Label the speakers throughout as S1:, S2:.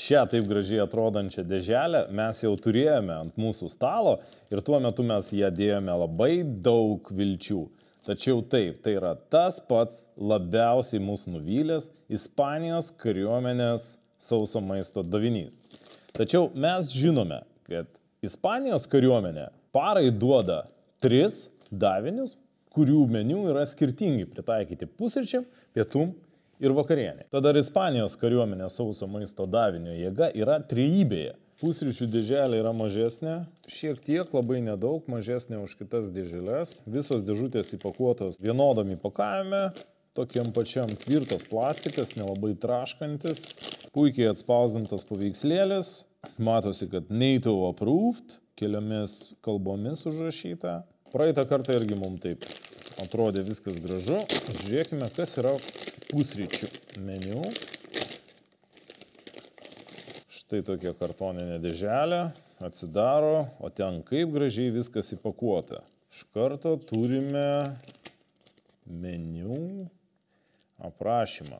S1: šią taip gražiai atrodančią dėželę mes jau turėjome ant mūsų stalo ir tuo metu mes ją dėjome labai daug vilčių. Tačiau taip, tai yra tas pats labiausiai mūsų nuvylęs Ispanijos kariuomenės sauso maisto davinys. Tačiau mes žinome, kad Ispanijos kariuomenė parai duoda 3 davinius, kurių meniu yra skirtingi, pritaikyti pusryčiam, pietum ir vakarienė. Tada Ispanijos kariuomenės sauso maisto davinio jėga yra trejybėje. Pusryčių dėželė yra mažesnė, šiek tiek labai nedaug, mažesnė už kitas dėželės. Visos dėžutės įpakuotos vienodam įpakavime, tokiam pačiam tvirtas plastikas, nelabai traškantis, puikiai atspausdintas paveikslėlis. Matosi, kad NATO approved, keliomis kalbomis užrašyta. Praeitą kartą irgi mums taip atrodė viskas gražu. Žiūrėkime, kas yra pusryčių meniu. Štai tokia kartoninė dėželė, atsidaro, o ten kaip gražiai viskas įpakuota. Iš karto turime meniu aprašymą.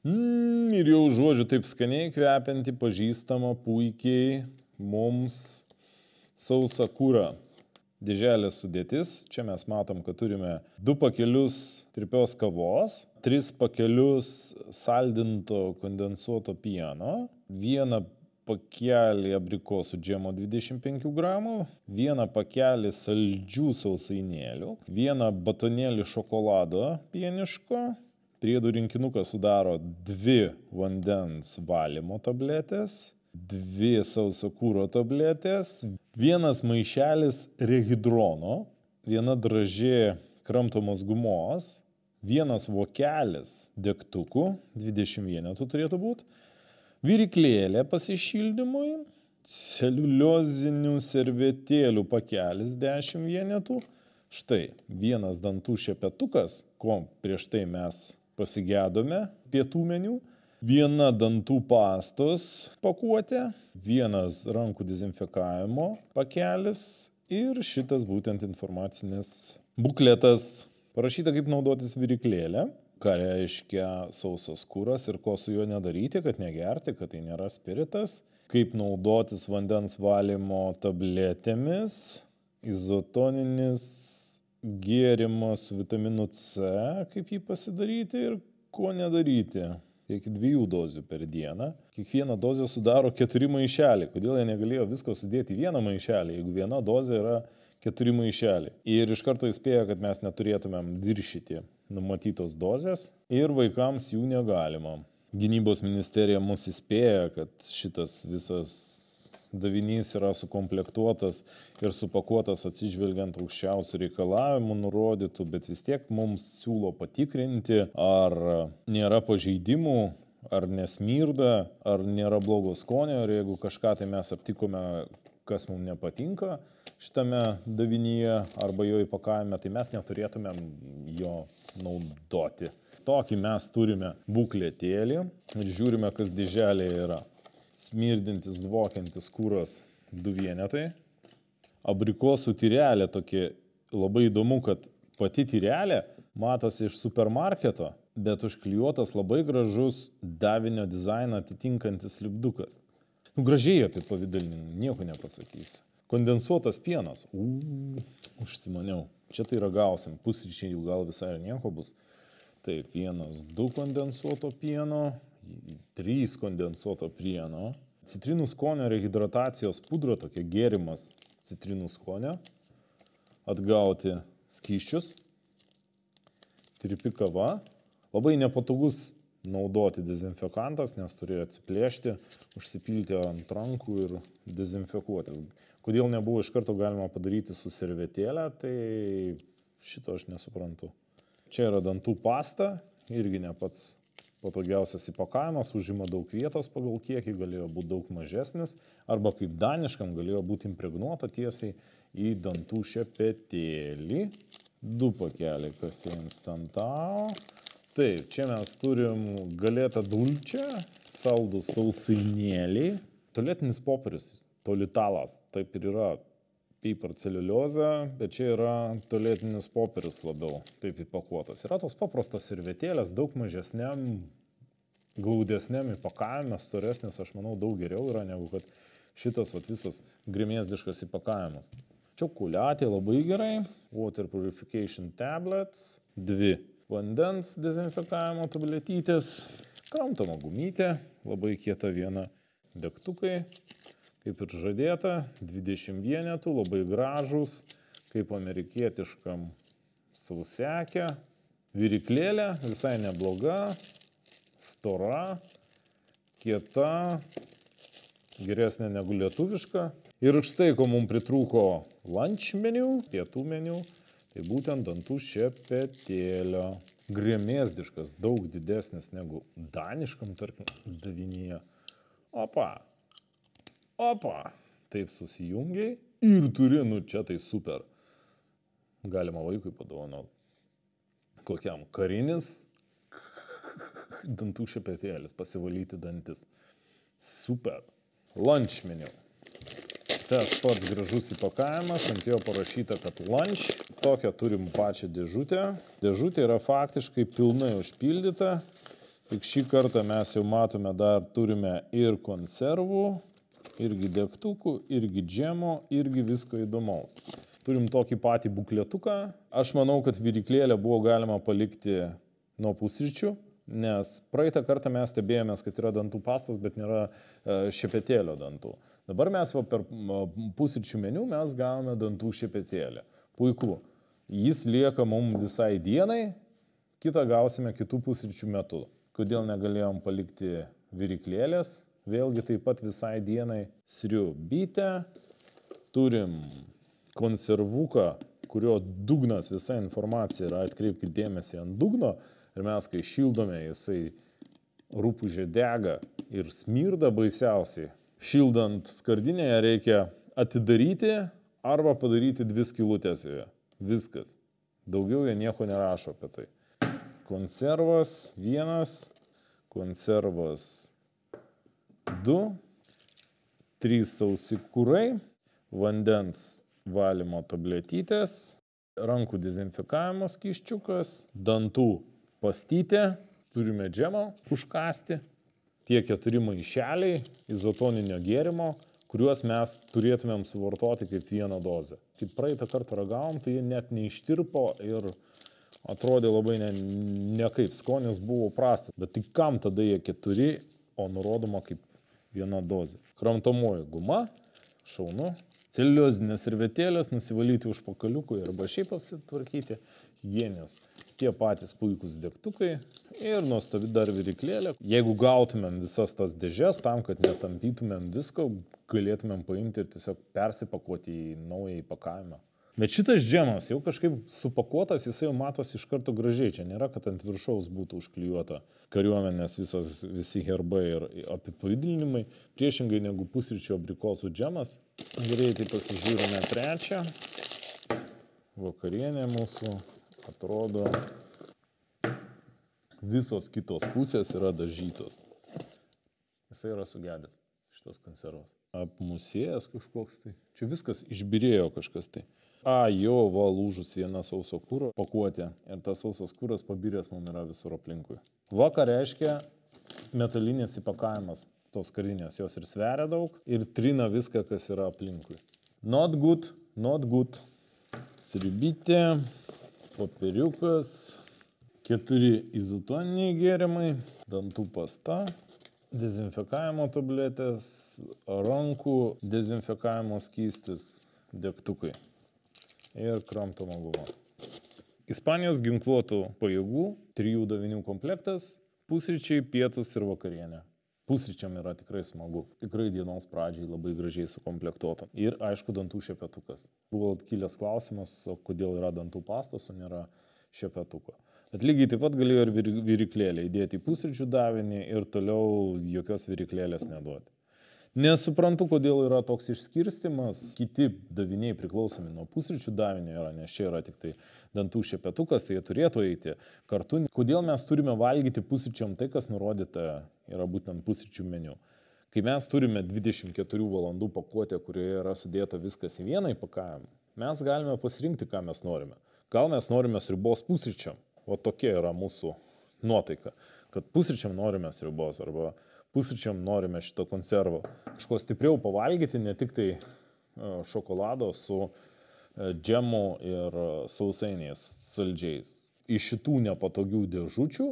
S1: Ir jau žodžiu taip skaniai kvepianti, pažįstama puikiai mums sausą kūrą. Dėželės sudėtis. Čia mes matom, kad turime 2 pakelius tirpios kavos, 3 pakelius saldinto kondensuoto pieno, 1 pakelį abrikosų džemo 25 gramų, 1 pakelį saldžių sausainėlių, 1 batonėlį šokolado pieniško, priedų rinkinuką sudaro 2 vandens valymo tabletės, 2 sauso kūro tabletės, 1 maišelis rehidrono, 1 dražė kramtomos gumos, 1 vokelis degtukų, 20 vienetų turėtų būti, viryklėlė pasišildymui, celiuliozinių servetėlių pakelis 10 vienetų, štai 1 dantų šepetukas, ko prieš tai mes pasigėdome pietų meniu, 1 dantų pastos pakuotė, 1 rankų dezinfekavimo pakelis ir šitas būtent informacinis bukletas. Parašyta, kaip naudotis viryklėlę, ką reiškia sausas kuras ir ko su juo nedaryti, kad negerti, kad tai nėra spiritas, kaip naudotis vandens valymo tabletėmis, izotoninis gėrimas su vitaminu C, kaip jį pasidaryti ir ko nedaryti. Reikia 2 dozių per dieną. Kiekviena dozė sudaro 4 maišelį. Kodėl jie negalėjo visko sudėti į 1 maišelį, jeigu 1 dozė yra 4 maišelį. Ir iš karto įspėjo, kad mes neturėtumėm viršyti numatytos dozės ir vaikams jų negalima. Gynybos ministerija mus įspėja, kad šitas visas davinys yra sukomplektuotas ir supakuotas atsižvelgiant aukščiausių reikalavimų nurodytų, bet vis tiek mums siūlo patikrinti, ar nėra pažeidimų, ar nesmirda, ar nėra blogo skonio, ir jeigu kažką tai mes aptikome, kas mums nepatinka šitame davinyje arba jo įpakavime, tai mes neturėtumėm jo naudoti. Tokį mes turime bukletėlį ir žiūrime, kas dėželėje yra. Smirdintis, dvokiantis kūras 2 vienetai. Abrikosų tyrelė tokia, labai įdomu, kad pati tyrelė matosi iš supermarketo, bet užklijuotas labai gražus davinio dizainą atitinkantis lipdukas. Gražiai apie pavidalinimą, nieko nepasakysiu. Kondensuotas pienas. Užsimaniau. Čia tai ragausim, pusryčiai jų gal visai ir nieko bus. Taip, 1, 2 kondensuoto pieno. 3 kondensuoto pieno, citrinų skonio rehidratacijos pudra, tokia gėrimas citrinų skonio, atgauti skysčius, tirpi kava, labai nepatogus naudoti dezinfekantas, nes turėjo atsiplėšti, užsipilti ant rankų ir dezinfekuotis. Kodėl nebuvo iš karto galima padaryti su servetėlė, tai šito aš nesuprantu. Čia yra dantų pasta, irgi ne pats patogiausias įpakavimas, užima daug vietos pagal kiekį, galėjo būti daug mažesnis, arba kaip daniškam galėjo būti impregnuota tiesiai į dantų šepetėlį. 2 pakeliai Cafe Instantao. Taip, čia mes turim galėtą dulčę, saldų sausainėliai, tualetinis popierius, tolitalas, taip ir yra. Paper celiuliozė, bet čia yra tualetinis popierius labiau taip įpakuotas. Yra tos paprastos servetėlės, daug mažesniam glaudesniam įpakavime, storesnis, aš manau, daug geriau yra, negu kad šitas visas gremėzdiškas įpakavimas. Čiokuliatė labai gerai. Water Purification Tablets. 2 vandens dezinfekavimo tabletytės. Kramtoma gumytė. Labai kieta viena. Degtukai. Kaip ir žadėta. 20 vienetų. Labai gražus. Kaip amerikietiškam sausekė. Viriklėlė. Visai nebloga. Stora. Kieta. Geresnė negu lietuviška. Ir štai, ko mums pritrūko lunch meniu, pietų meniu, tai būtent dantų šepetėlio. Gremėzdiškas, daug didesnis negu daniškam, tarkim, davinyje. Opa. Taip susijungiai ir turi, čia tai super. Galima vaikui padovanoti. Kokiam karinis dantų šepetėlis, pasivalyti dantis. Super. Lunch meniu. Tas pats gražus įpakavimas, ant jo parašyta, kad lunch. Tokią turim pačią dėžutę. Dėžutė yra faktiškai pilnai užpildyta. Tik šį kartą mes jau matome, dar turime ir konservų, irgi degtukų, irgi džemo, irgi visko įdomaus. Turim tokį patį bukletuką. Aš manau, kad viriklėlę buvo galima palikti nuo pusryčių, nes praeitą kartą mes stebėjomės, kad yra dantų pastos, bet nėra šepetėlio dantų. Dabar mes per pusryčių meniu mes gavome dantų šepetėlį. Puiku. Jis lieka mums visai dienai, kitą gausime kitų pusryčių metu. Kodėl negalėjom palikti viriklėlės? Vėlgi taip pat visai dienai sriubytę. Turim konservuką, kurio dugnas, visa informacija yra, atkreipkite dėmesį ant dugno. Ir mes, kai šildome, jisai rupūžė dega ir smirda baisiausiai. Šildant skardinėje reikia atidaryti arba padaryti 2 skylutes joje. Viskas. Daugiau jie nieko nerašo apie tai. Konservas 1, konservas 2, 3 sausi kurai, vandens valymo tabletytės, rankų dezinfekavimo skysčiukas, dantų pastytė, turime džemą užkasti. Tie 4 maišeliai izotoninio gėrimo, kuriuos mes turėtumėm suvartoti kaip vieną dozę. Kaip praeitą kartą ragavom, tai jie net neištirpo ir atrodė labai nekaip. Skonis buvo prastas. Bet tai kam tada jie 4, o nurodoma kaip viena dozė? Kramtomoji guma, šaunu. Celiuliozinės servetėlės, nusivalyti užpakaliukui arba šiaip apsitvarkyti. Higienijos. Tie patys puikūs degtukai ir nuostabi dar viriklėlė. Jeigu gautumėm visas tas dėžes, tam, kad netampytumėm visko, galėtumėm paimti ir tiesiog persipakuoti į naują įpakavimą. Bet šitas džemas jau kažkaip supakuotas, jisai jau matosi iš karto gražiai. Čia nėra, kad ant viršaus būtų užklijuota kariuomenės visi herbai ir apipavidalinimai, priešingai negu pusryčių abrikosų džemas. Greitai pasižiūrime trečią. Vakarienė mūsų atrodo, visos kitos pusės yra dažytos. Jisai yra sugedęs, šitas konservas. Apmusėjęs kažkoks tai. Čia viskas išbirėjo kažkas tai. Lūžus viena sauso kūro pakuotė. Ir tas sausas kūras pabiręs mums yra visur aplinkui. Ką reiškia metalinis įpakavimas tos skardinės. Jos ir sveria daug ir trina viską, kas yra aplinkui. Not good, not good. Sriubytė, popieriukas, 4 izotoniniai gėrimai, dantų pasta, dezinfekavimo tabletės, rankų dezinfekavimo skystis, degtukai ir kramtoma guma. Ispanijos ginkluotų pajėgų 3 davinių komplektas, pusryčiai, pietus ir vakarienė. Pusryčiam yra tikrai smagu. Tikrai dienos pradžiai labai gražiai sukomplektuota. Ir aišku, dantų šepetukas. Buvo kilęs klausimas, kodėl yra dantų pastos, o nėra šepetuko. Bet lygiai taip pat galėjo ir viriklėlę įdėti į pusryčių davinį ir toliau jokios viriklėlės neduoti. Nesuprantu, kodėl yra toks išskirstimas. Kiti daviniai priklausomi nuo pusryčių davinio yra, nes čia yra tik tai dantų šepetukas, tai jie turėtų eiti kartu. Kodėl mes turime valgyti pusryčiam tai, kas nurodyta yra būtent pusryčių meniu. Kai mes turime 24 valandų pakuotę, kurioje yra sudėta viskas į vieną įpakavimą, mes galime pasirinkti, ką mes norime. Gal mes norime sriubos pusryčiam, o tokia yra mūsų nuotaika. kad pusryčiam norime sriubos arba pusryčiam norime šito konservo. Kažko stipriau pavalgyti, ne tik tai šokolado su džemu ir sausainiais saldžiais. Iš šitų nepatogių dėžučių,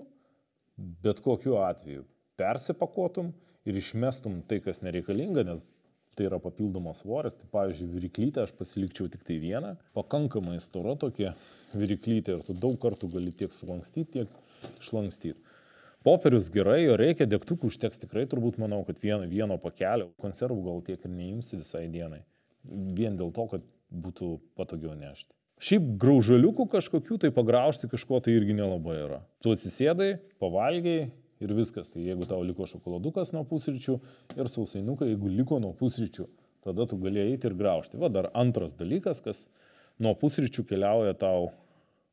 S1: bet kokiu atveju persipakuotum ir išmestum tai, kas nereikalinga, nes tai yra papildomas svoris. Tai pavyzdžiui, viryklytę aš pasilikčiau tik tai vieną. Pakankamai stora tokia viryklytė ir tu daug kartų gali tiek sulankstyti, tiek išlankstyti. Popierius gerai, jo reikia, degtukų užteks tikrai, turbūt manau, kad vieno pakelio. Konservų gal tiek ir neimsi visai dienai. Vien dėl to, kad būtų patogiau nešti. Šiaip graužaliukų kažkokių, tai pagraužti kažko tai irgi nelabai yra. Tu atsisėdai, pavalgiai ir viskas. Tai jeigu tau liko šokoladukas nuo pusryčių ir sausainukai, jeigu liko nuo pusryčių, tada tu gali eiti ir graužti. Va dar antras dalykas, kas nuo pusryčių keliauja tau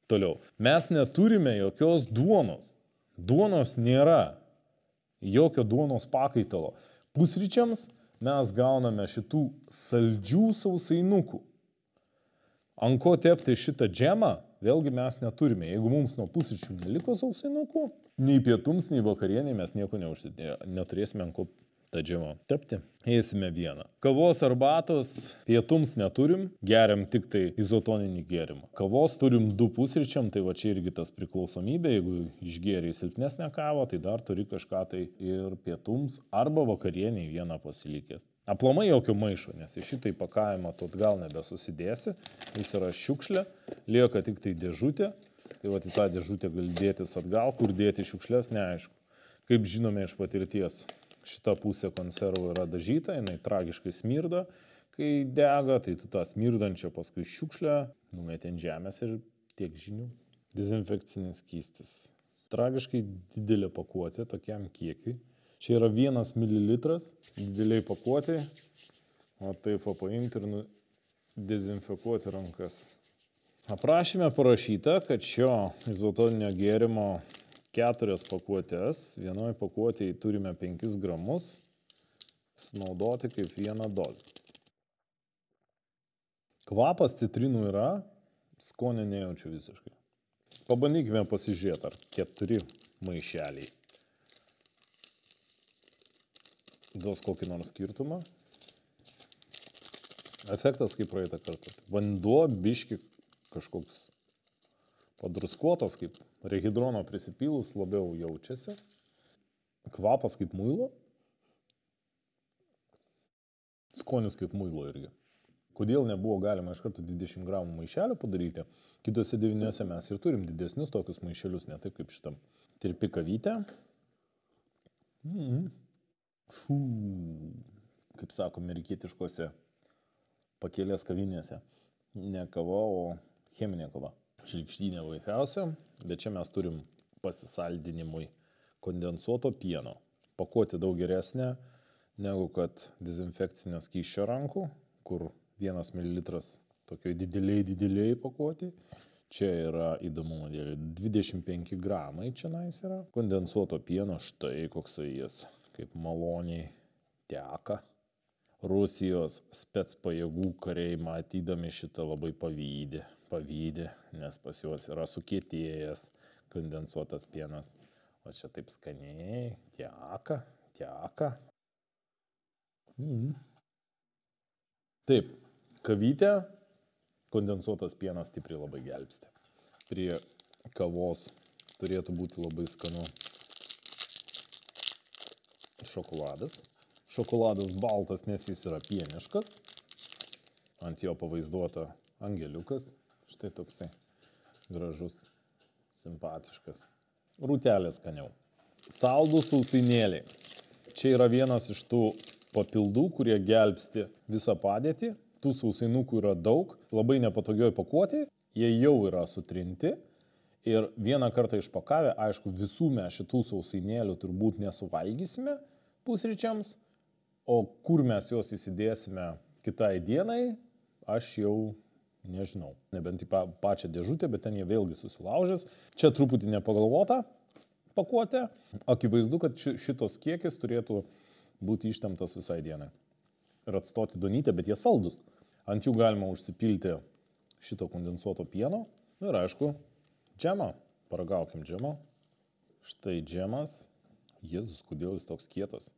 S1: toliau. Mes neturime jokios duonos. Duonos nėra. Jokio duonos pakaitalo. Pusryčiams mes gauname šitų saldžių sausainukų. Ant ko tepti šitą džemą, vėlgi mes neturime. Jeigu mums nuo pusryčių neliko sausainukų, nei pietums, nei vakarieniai mes nieko neturėsime ant ko tą džemą tepti. Eisime vieną. Kavos arbatos pietums neturim, geriam tik tai izotoninį gėrimą. Kavos turim 2 pusryčiam, tai va čia irgi tas priklausomybė. Jeigu išgėrei silpnesnę kavą, tai dar turi kažką tai ir pietums arba vakarieniai vieną pasilikęs. Aplamai jokio maišo, nes į šitą įpakavimą tu atgal nebesusidėsi, jis yra šiukšlė, lieka tik tai dėžutė, tai va į tą dėžutę gali dėtis atgal, kur dėti šiukšlės, neaišku. Kaip žinome iš patirties, šita pusė konservų yra dažyta, jinai tragiškai smirda, kai dega, tai tu tą smirdančią paskui šiukšlę numeti ant žemės ir tiek žinių. Dezinfekcinis skystis. Tragiškai didelė pakuotė tokiam kiekiui. Čia yra 1 mililitras dideliai pakuotėj, o taip paimti ir dezinfekuoti rankas. Aprašyme parašyta, kad šio izotoninio gėrimo 4 pakuotės, vienoje pakuotėje turime 5 gramus, sunaudoti kaip 1 dozę. Kvapas citrinų yra, skonio nejaučiu visiškai. Pabandykime pasižiūrėti, ar 4 maišeliai duos kokį nors skirtumą. Efektas kaip praeitą kartą. Vanduo biški kažkoks padruskuotas, kaip rehidrono prisipylus, labiau jaučiasi. Kvapas kaip muilo. Skonis kaip muilo irgi. Kodėl nebuvo galima iš karto 20 gramų maišelio padaryti? Kitose 9 mes ir turim didesnius tokius maišelius, ne taip kaip šitam. Tirpi kavytę. Fū, kaip sako amerikietiškose pakelės kavinėse. Ne kava, o cheminė kava. Šilkštynė baisiausia, bet čia mes turim pasisaldinimui kondensuoto pieno. Pakuotė daug geresnė negu kad dezinfekcinio skysčio rankų, kur 1 mililitras tokioj dideliai pakuotė. Čia yra įdomumo dėlė 25 gramai čia nais yra. Kondensuoto pieno, štai koksai jis, kaip maloniai teka. Rusijos specpajėgų kariai matydami šitą labai pavydi, nes pas juos yra sukietėjęs kondensuotas pienas. O čia taip skaniai, teka. Taip, kavytė, kondensuotas pienas stipriai labai gelbsti. Prie kavos turėtų būti labai skanu šokoladas. Šokoladas baltas, nes jis yra pieniškas. Ant jo pavaizduota angeliukas. Štai toksai gražus, simpatiškas. Rūtelė skaniau. Saldūs sausainėliai. Čia yra vienas iš tų papildų, kurie gelbsti visą padėtį. Tų sausainukų yra daug, labai nepatogioj pakuotėj. Jie jau yra sutrinti. Ir vieną kartą išpakavę, aišku, visų mes šitų sausainėlių turbūt nesuvalgysime pusryčiams. O kur mes juos įsidėsime kitai dienai, aš jau nežinau. Nebent į pačią dėžutę, bet ten jie vėlgi susilaužęs. Čia truputį nepagalvota pakuotė. Akivaizdu, kad šitos kiekis turėtų būti ištemptas visai dienai. Ir atstoti donytę, bet jie saldus. Ant jų galima užsipilti šito kondensuoto pieno. Ir aišku, džemą. Paragaukim džemą. Štai džemas. Jėzus, kodėl jis toks kietas?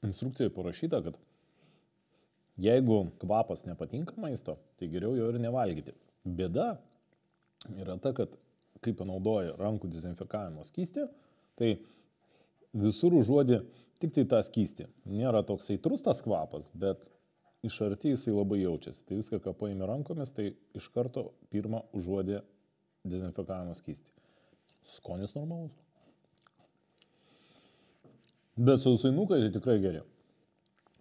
S1: Instrukcijoje parašyta, kad jeigu kvapas nepatinka maisto, tai geriau jo ir nevalgyti. Bėda yra ta, kad kai panaudoji rankų dezinfekavimo skystį, tai visur užuodi tik tai tą skystį. Nėra toks aitrus tas kvapas, bet iš arti jisai labai jaučiasi. Tai viską, ką paimi rankomis, tai iš karto pirmą užuodi dezinfekavimo skystį. Skonis normalus. Bet sausainukai tai tikrai geri.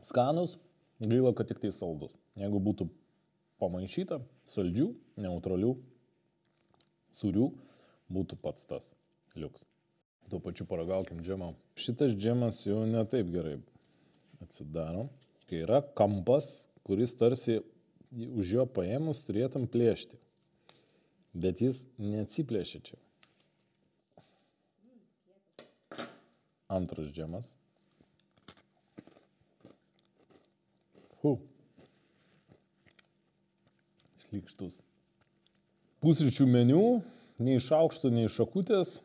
S1: Skanus, gaila, kad tik tai saldus. Jeigu būtų pamaišyta, saldžių, neutralių, sūrių, būtų pats tas liuks. Tuo pačiu paragaukim džemą. Šitas džemas jau ne taip gerai atsidaro. Kai yra kampas, kuris tarsi už jo paėmus turėtum plėšti. Bet jis neatsiplėšia čia. Antras džemas. Šlykštus. Pusryčių meniu, nei šaukštų, nei šakutės.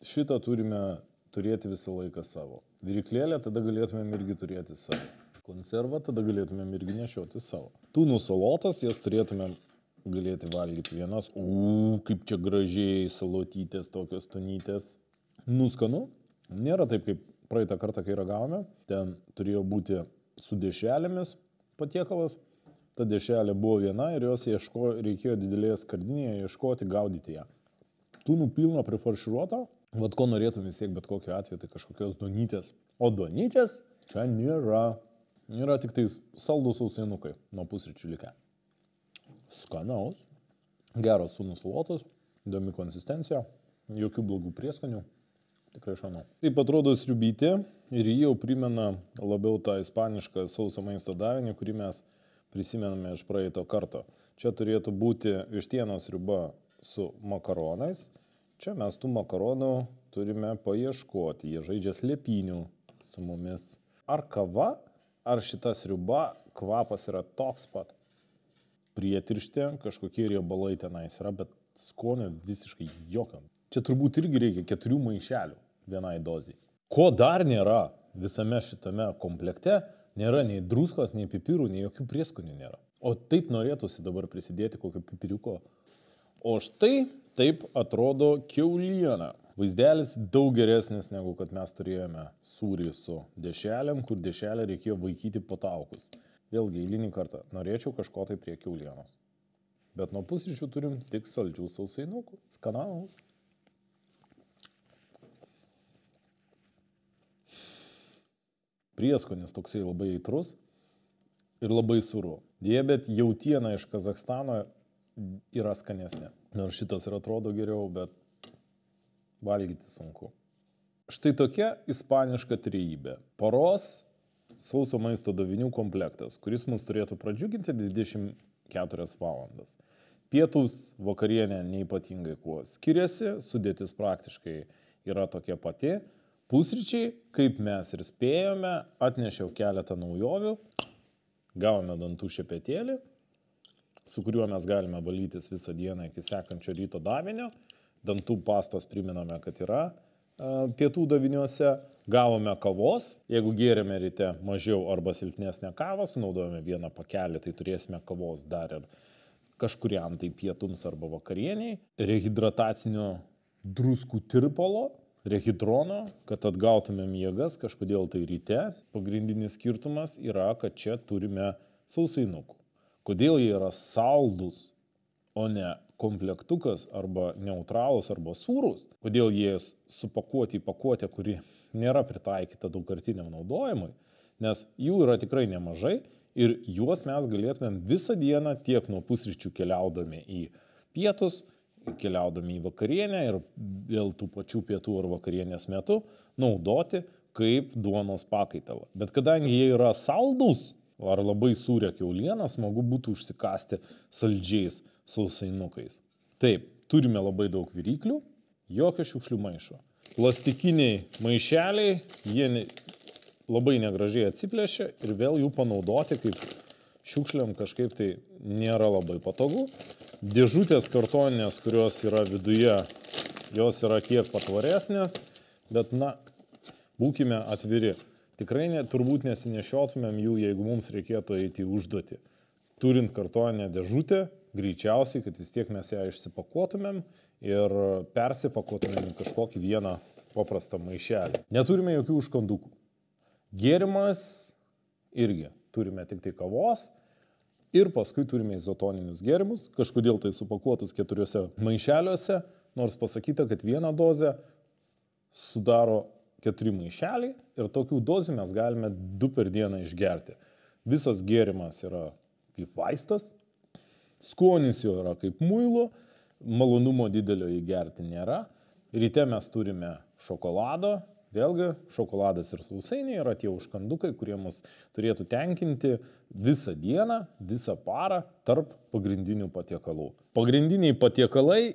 S1: Šitą turime turėti visą laiką savo. Viryklėlę tada galėtumėm irgi turėti savo. Konservą tada galėtumėm irgi nešioti savo. Tūnų salotas, jas turėtumėm galėti valgyti vienas. Kaip čia gražiai salotytės, tokios tunytės. Nuskanu. Nėra taip, kaip praeitą kartą, kai ragavome. Ten turėjo būti su dešrelėmis patiekalas. Ta dešrelė buvo viena ir jos reikėjo didelėje skardinėje ieškoti, gaudyti ją. Tūnų pilna prifarširuota. Vat ko norėtum vis tiek, bet kokiu atveju, tai kažkokios duonytės. O duonytės čia nėra. Yra tik tai saldus sausainukai nuo pusryčių likę. Skanaus. Geros tūnų salotos. Įdomi konsistencija. Jokių blogų prieskonių. Tikrai šaunu. Taip atrodo sriubytė ir jį jau primena labiau tą ispanišką sauso maisto davinį, kurį mes prisimename iš praeito karto. Čia turėtų būti vištienos sriuba su makaronais. Čia mes tų makaronų turime paieškoti. Jie žaidžia slėpynių su mumis. Ar kava, ar šita sriuba, kvapas yra toks pat. Prietirštė, kažkokie riebalai tenais yra, bet skonio visiškai jokio. Čia turbūt irgi reikia 4 maišelių vienai dozijai. Ko dar nėra visame šitame komplekte, nėra nei druskos, nei pipirų, nei jokių prieskonių nėra. O taip norėtųsi dabar prisidėti kokio pipiriuko. O štai taip atrodo kiauliena. Vaizdelis daug geresnis, negu kad mes turėjome sūrį su dešrelėm, kur dešrelę reikėjo vaikyti po taukus. Vėlgi, eilinį kartą, norėčiau kažko tai prie kiaulienos. Bet nuo pusryčių turim tik saldžių sausainukų. Skanaus. Prieskonis toksai labai aitrus ir labai sūru. Bet jautiena iš Kazachstano yra skanesnė. Nors šitas ir atrodo geriau, bet valgyti sunku. Štai tokia ispaniška trejybė. Paros sauso maisto davinių komplektas, kuris mus turėtų pradžiuginti 24 valandas. Pietus, vakarienė neypatingai kuo skiriasi, sudėtis praktiškai yra tokia pati. Pusryčiai, kaip mes ir spėjome, atnešiau keletą naujovių, gavome dantų šepetėlį, su kuriuo mes galime valytis visą dieną iki sekančio ryto davinio. Dantų pastos priminame, kad yra pietų daviniuose. Gavome kavos, jeigu gėrėme ryte mažiau arba silpnesnę kavą, sunaudojame vieną pakelį, tai turėsime kavos dar ir kažkuriam tai pietums arba vakarieniai. Rehidratacinio druskų tirpalo, rehidrono, kad atgautumėm jėgas, kažkodėl tai ryte. Pagrindinis skirtumas yra, kad čia turime sausainukų. Kodėl jie yra saldus, o ne komplektukas arba neutralus arba sūrus? Kodėl jie supakuoti į pakuotę, kuri nėra pritaikyta daugkartiniam naudojimui? Nes jų yra tikrai nemažai ir juos mes galėtumėm visą dieną tiek nuo pusryčių keliaudami į pietus, keliaudami į vakarienę ir vėl tų pačių pietų ar vakarienės metu naudoti kaip duonos pakaitalą. Bet kadangi jie yra saldus ar labai sūrę kiaulieną, smagu būtų užsikasti saldžiais sausainukais. Taip, turime labai daug viryklių, jokio šiukšlių maišo. Plastikiniai maišeliai, jie labai negražiai atsiplėšia ir vėl jų panaudoti kaip šiukšliam kažkaip tai nėra labai patogu. Dėžutės kartoninės, kurios yra viduje, jos yra kiek patvaresnės, bet na, būkime atviri. Tikrai turbūt nesinešiotumėm jų, jeigu mums reikėtų eiti į užduotį. Turint kartoninę dėžutę, greičiausiai, kad vis tiek mes ją išsipakuotumėm ir persipakuotumėm į kažkokį vieną paprastą maišelį. Neturime jokių užkandukų. Gėrimas irgi turime tik tai kavos ir paskui turime izotoninius gėrimus, kažkodėl tai supakuotus 4 maišeliuose, nors pasakyta, kad vieną dozę sudaro 4 maišeliai ir tokių dozių mes galime 2 per dieną išgerti. Visas gėrimas yra kaip vaistas, skonis jo yra kaip muilo, malonumo didelio įgerti nėra. Ryte mes turime šokolado, vėlgi šokoladas ir sausainiai yra tie užkandukai, kurie mus turėtų tenkinti visą dieną, visą parą tarp pagrindinių patiekalų. Pagrindiniai patiekalai,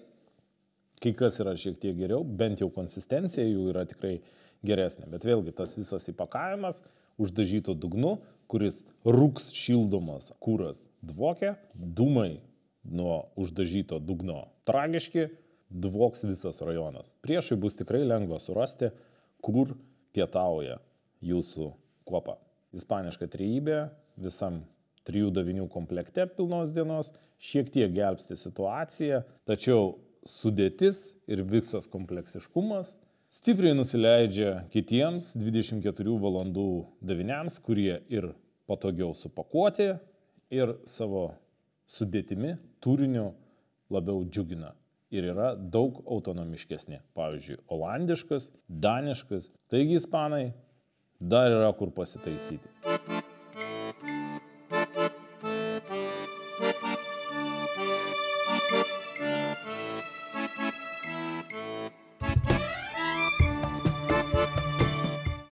S1: kai kas yra šiek tiek geriau, bent jau konsistencija jų yra tikrai geresnė, bet vėlgi tas visas įpakavimas uždažyto dugnu, kuris rūks šildomas kuras dvokia, dūmai nuo uždažyto dugno tragiški, dvoks visas rajonas. Priešui bus tikrai lengva surasti, kur pietauja jūsų kuopa. Ispaniška trejybė visam 3 davinių komplekte pilnos dienos šiek tiek gelbsti situaciją, tačiau sudėtis ir visas kompleksiškumas stipriai nusileidžia kitiems 24 valandų daviniams, kurie ir patogiau supakuoti ir savo sudėtimi turiniu labiau džiugina. Ir yra daug autonomiškesni. Pavyzdžiui, olandiškas, daniškas. Taigi, ispanai, dar yra kur pasitaisyti.